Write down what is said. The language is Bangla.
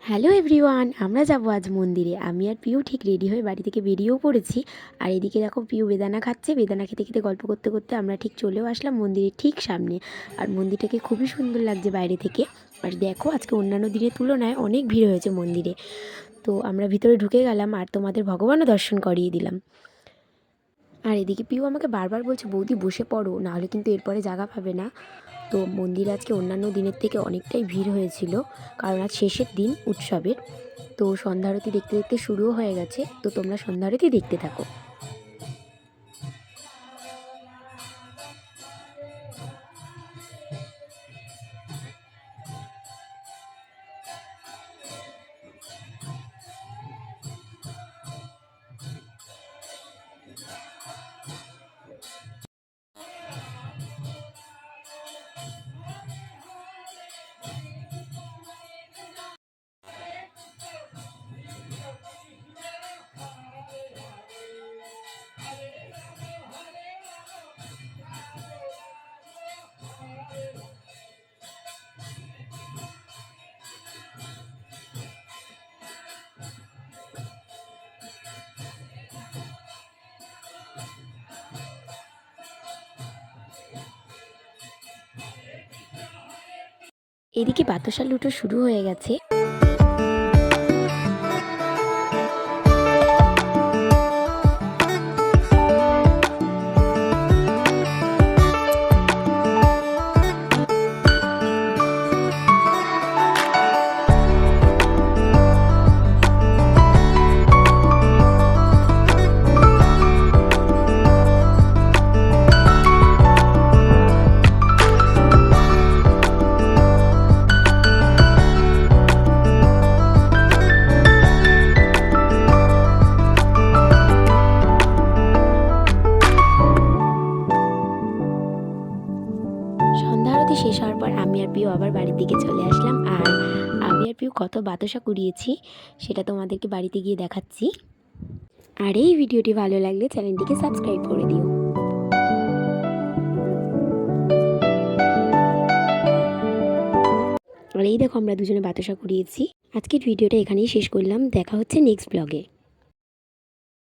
হ্যালো এভরিওয়ান, আমরা যাব আজ মন্দিরে। আমি আর পিউ ঠিক রেডি হয়ে বাড়ি থেকে বেরিয়েও পড়েছি। আর এদিকে দেখো পিউ বেদানা খাচ্ছে। বেদানা খেতে খেতে গল্প করতে করতে আমরা ঠিক চলেও আসলাম মন্দিরের ঠিক সামনে। আর মন্দিরটাকে খুবই সুন্দর লাগছে বাইরে থেকে। আর দেখো আজকে অন্যান্য দিনের তুলনায় অনেক ভিড় হয়েছে মন্দিরে। তো আমরা ভিতরে ঢুকে গেলাম আর তোমাদের ভগবানও দর্শন করিয়ে দিলাম। আর এদিকে পিউ আমাকে বারবার বলছে, বৌদি বসে পড়ো, নাহলে কিন্তু এরপরে জায়গা পাবে না। তো মন্দির আজকে অন্যান্য দিনের থেকে অনেকটাই ভিড় হয়েছিল, কারণ আজ শেষের দিন উৎসবের। তো সন্ধ্যা আরতি দেখতে দেখতে শুরুও হয়ে গেছে। তো তোমরা সন্ধ্যা আরতি দেখতে থাকো। এদিকে বাতাসা লুটো শুরু হয়ে গেছে। সন্ধ্যা আরতি শেষ হওয়ার পর আমি আর পিউ আবার বাড়ির দিকে চলে আসলাম। আর আমি আর পিউ কত বাতাসা কুড়িয়েছি সেটা তোমাদেরকে বাড়িতে গিয়ে দেখাচ্ছি। আর এই ভিডিওটি ভালো লাগলে চ্যানেলটিকে সাবস্ক্রাইব করে দিও। আর এই দেখো আমরা দুজনে বাতাসা কুড়িয়েছি। আজকের ভিডিওটা এখানেই শেষ করলাম। দেখা হচ্ছে নেক্সট ব্লগে।